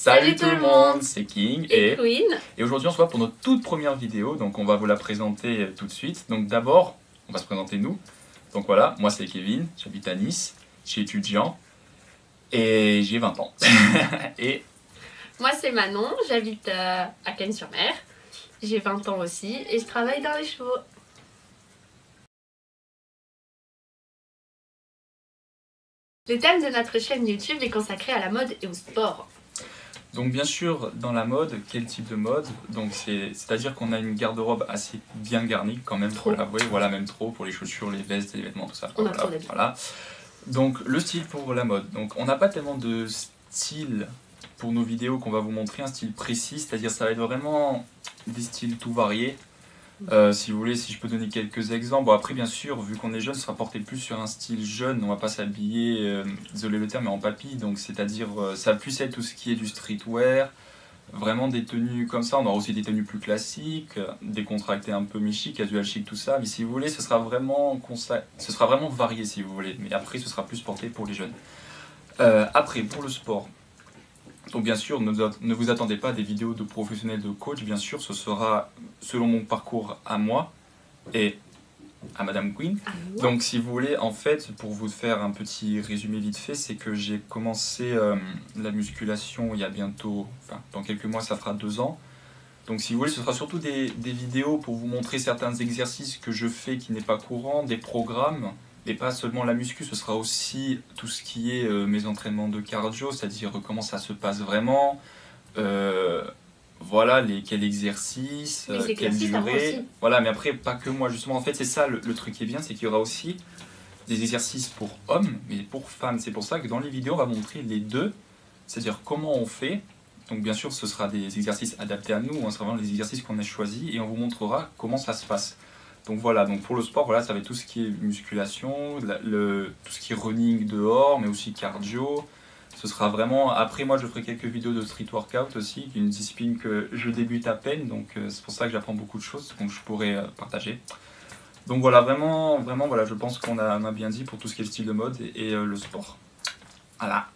Salut tout le monde, c'est King et Queen. Et aujourd'hui on se voit pour notre toute première vidéo, donc on va vous la présenter tout de suite. Donc d'abord, on va se présenter nous. Donc voilà, moi c'est Kevin, j'habite à Nice, je suis étudiant et j'ai 20 ans. Et moi c'est Manon, j'habite à Cannes-sur-Mer, j'ai 20 ans aussi et je travaille dans les chevaux. Le thème de notre chaîne YouTube est consacré à la mode et au sport. Donc bien sûr, dans la mode, quel type de mode? Donc c'est-à-dire qu'on a une garde-robe assez bien garnie quand même, faut l'avouer, voilà, même trop, pour les chaussures, les vestes, les vêtements, tout ça. On a trop d'habitude. Voilà. Donc le style pour la mode. Donc on n'a pas tellement de style pour nos vidéos qu'on va vous montrer, un style précis, c'est-à-dire ça va être vraiment des styles tout variés. Si vous voulez, si je peux donner quelques exemples. Bon, après, bien sûr, vu qu'on est jeune, ça sera porté plus sur un style jeune. On va pas s'habiller, désolé le terme, mais en papy. Donc, c'est-à-dire, ça va plus être tout ce qui est du streetwear, vraiment des tenues comme ça. On aura aussi des tenues plus classiques, décontractées un peu mi-chic, casual chic, tout ça. Mais si vous voulez, ce sera vraiment varié, si vous voulez. Mais après, ce sera plus porté pour les jeunes. Après, pour le sport. Donc bien sûr, ne vous attendez pas à des vidéos de professionnels de coach, bien sûr, ce sera selon mon parcours à moi et à Madame Queen. Donc si vous voulez, en fait, pour vous faire un petit résumé vite fait, c'est que j'ai commencé la musculation il y a bientôt, enfin dans quelques mois, ça fera 2 ans. Donc si vous voulez, ce sera surtout des vidéos pour vous montrer certains exercices que je fais qui n'est pas courant, des programmes. Et pas seulement la muscu, ce sera aussi tout ce qui est mes entraînements de cardio, c'est-à-dire comment ça se passe vraiment, voilà, quel exercice, quelle durée. Voilà, mais après, pas que moi, justement. En fait, c'est ça le truc qui est bien, c'est qu'il y aura aussi des exercices pour hommes, mais pour femmes. C'est pour ça que dans les vidéos, on va montrer les deux, c'est-à-dire comment on fait. Donc bien sûr, ce sera des exercices adaptés à nous, ce sera vraiment les exercices qu'on a choisis, et on vous montrera comment ça se passe. Donc voilà, donc pour le sport, voilà, ça va être tout ce qui est musculation, tout ce qui est running dehors, mais aussi cardio. Ce sera vraiment... Après, moi, je ferai quelques vidéos de street workout aussi, qui est une discipline que je débute à peine, donc c'est pour ça que j'apprends beaucoup de choses, donc je pourrais partager. Donc voilà, vraiment, voilà, je pense qu'on a bien dit pour tout ce qui est le style de mode et le sport. Voilà.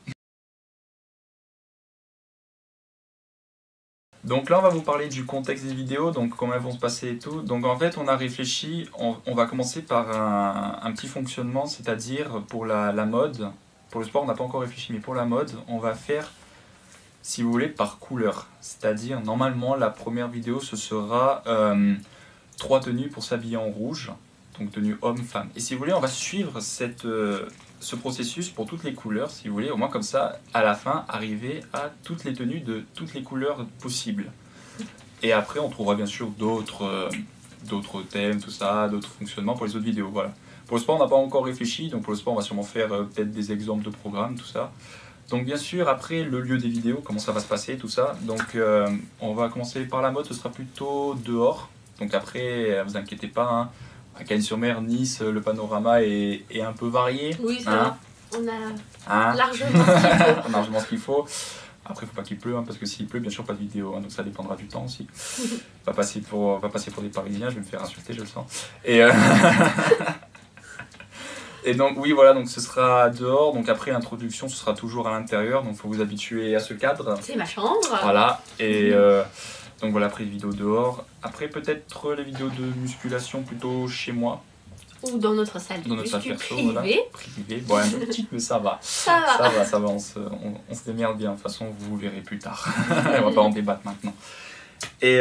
Donc là on va vous parler du contexte des vidéos, donc comment elles vont se passer et tout. Donc en fait on a réfléchi, on va commencer par un petit fonctionnement, c'est-à-dire pour la mode. Pour le sport on n'a pas encore réfléchi, mais pour la mode on va faire, si vous voulez, par couleur. C'est-à-dire normalement la première vidéo ce sera 3 tenues pour s'habiller en rouge, donc tenue homme-femme. Et si vous voulez on va suivre ce processus pour toutes les couleurs, si vous voulez, au moins comme ça, à la fin, arriver à toutes les tenues de toutes les couleurs possibles. Et après, on trouvera bien sûr d'autres thèmes, tout ça, d'autres fonctionnements pour les autres vidéos, voilà. Pour le sport, on n'a pas encore réfléchi, donc pour le sport, on va sûrement faire peut-être des exemples de programmes, tout ça. Donc bien sûr, après, le lieu des vidéos, comment ça va se passer, tout ça. Donc on va commencer par la mode, ce sera plutôt dehors. Donc après, vous inquiétez pas, hein. À Cannes-sur-Mer, Nice, le panorama est un peu varié. Oui, ça va. On a largement ce qu'il faut. Largement ce qu'il faut. Après, il ne faut pas qu'il pleut, hein, parce que s'il pleut, bien sûr, pas de vidéo. Hein, donc ça dépendra du temps aussi. Pas passer pour des Parisiens, je vais me faire insulter, je le sens. Et donc, oui, voilà, donc ce sera dehors. Donc après, l'introduction, ce sera toujours à l'intérieur. Donc il faut vous habituer à ce cadre. C'est ma chambre. Voilà. Et... donc voilà, après les vidéos dehors. Après peut-être les vidéos de musculation plutôt chez moi. Ou dans notre salle de muscu perso, privée. Voilà. Privée. Bon, un peu petite, mais ça va. Ça va, on se démerde bien. De toute façon, vous verrez plus tard. On va pas en débattre maintenant. Et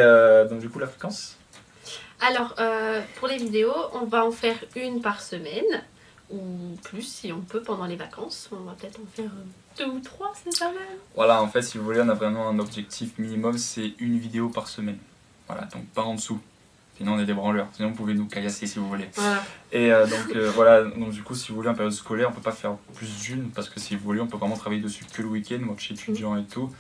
donc du coup, la fréquence? Alors, pour les vidéos, on va en faire une par semaine. Ou plus si on peut pendant les vacances. On va peut-être en faire 2 ou 3, c'est pas mal. Voilà, en fait, si vous voulez, on a vraiment un objectif minimum, c'est une vidéo par semaine. Voilà, donc pas en dessous. Sinon, on est des branleurs. Sinon, vous pouvez nous caillasser si vous voulez. Voilà. Et voilà, donc du coup, si vous voulez, en période scolaire, on peut pas faire plus d'une, parce que si vous voulez, on peut vraiment travailler dessus que le week-end. Moi, je suis étudiant et tout.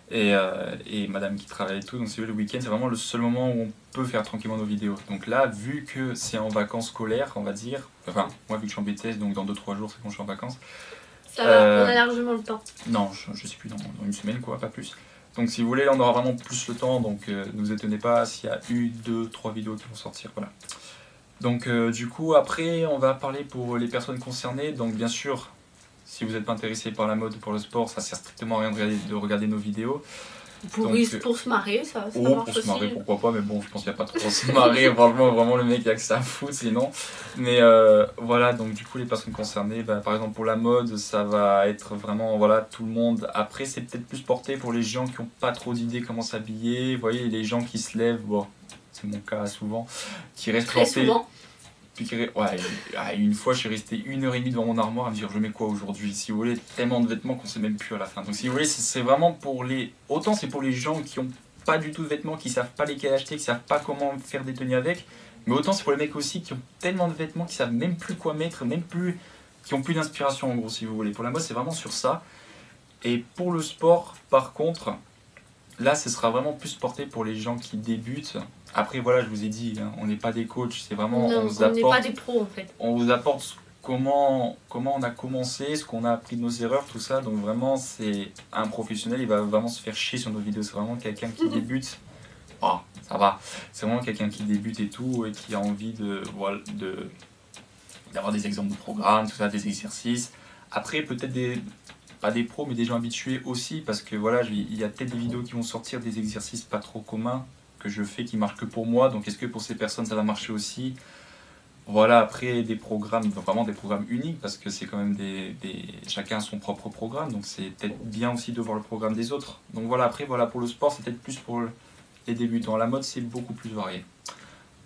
Et madame qui travaille et tout, donc si vous voulez, le week-end c'est vraiment le seul moment où on peut faire tranquillement nos vidéos. Donc là, vu que c'est en vacances scolaires, on va dire, enfin moi vu que je suis en BTS, donc dans 2-3 jours c'est quand je suis en vacances. Ça va, on a largement le temps. Non, je sais plus, dans une semaine quoi, pas plus. Donc si vous voulez, là on aura vraiment plus le temps, donc ne vous étonnez pas s'il y a 1, 2, 3 vidéos qui vont sortir, voilà. Donc du coup après on va parler pour les personnes concernées, donc bien sûr si vous n'êtes pas intéressé par la mode ou par le sport, ça sert strictement à rien de regarder nos vidéos. Pour se marrer, ça marche pour se marrer, pourquoi pas, mais bon, je pense qu'il n'y a pas trop à se marrer. Franchement, vraiment, le mec, il n'y a que ça à foutre, sinon. Mais voilà, donc du coup, les personnes concernées, bah, par exemple, pour la mode, ça va être vraiment, voilà, tout le monde. Après, c'est peut-être plus porté pour les gens qui n'ont pas trop d'idées comment s'habiller. Vous voyez, les gens qui se lèvent, bon, c'est mon cas souvent, qui restent très souvent. Puis, ouais, une fois, je suis resté 1h30 devant mon armoire à me dire je mets quoi aujourd'hui. Si vous voulez, tellement de vêtements qu'on sait même plus à la fin. Donc, si vous voulez, c'est vraiment pour les. Autant c'est pour les gens qui ont pas du tout de vêtements, qui savent pas lesquels acheter, qui savent pas comment faire des tenues avec. Mais autant c'est pour les mecs aussi qui ont tellement de vêtements, qui savent même plus quoi mettre, même plus. Qui ont plus d'inspiration en gros, si vous voulez. Pour la mode, c'est vraiment sur ça. Et pour le sport, par contre, là, ce sera vraiment plus porté pour les gens qui débutent. Après, voilà, je vous ai dit, hein, on n'est pas des coachs, c'est vraiment... Non, on n'est pas des pros, en fait. On vous apporte comment on a commencé, ce qu'on a appris de nos erreurs, tout ça. Donc vraiment, c'est un professionnel, il va vraiment se faire chier sur nos vidéos. C'est vraiment quelqu'un qui débute. Oh, ça va. C'est vraiment quelqu'un qui débute et tout, et qui a envie d'avoir des exemples de programmes, tout ça, des exercices. Après, peut-être pas des pros, mais des gens habitués aussi, parce que voilà, il y a peut-être des vidéos qui vont sortir des exercices pas trop communs que je fais, qui marchent que pour moi, donc est-ce que pour ces personnes ça va marcher aussi? Voilà, après des programmes, vraiment des programmes uniques, parce que c'est quand même chacun a son propre programme, donc c'est peut-être bien aussi de voir le programme des autres. Donc voilà, après voilà, pour le sport c'est peut-être plus pour les débutants, la mode c'est beaucoup plus varié.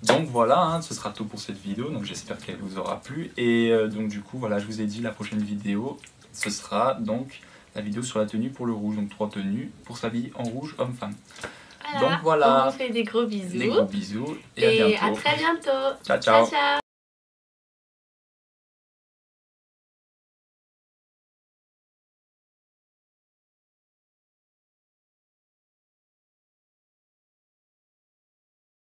Donc voilà, hein, ce sera tout pour cette vidéo, donc j'espère qu'elle vous aura plu, et donc du coup voilà, je vous ai dit la prochaine vidéo, ce sera donc la vidéo sur la tenue pour le rouge, donc 3 tenues pour s'habiller en rouge homme-femme. Voilà, donc voilà, on vous fait des gros bisous. Des gros bisous et à bientôt. À très bientôt. Ciao, ciao. Ciao, ciao.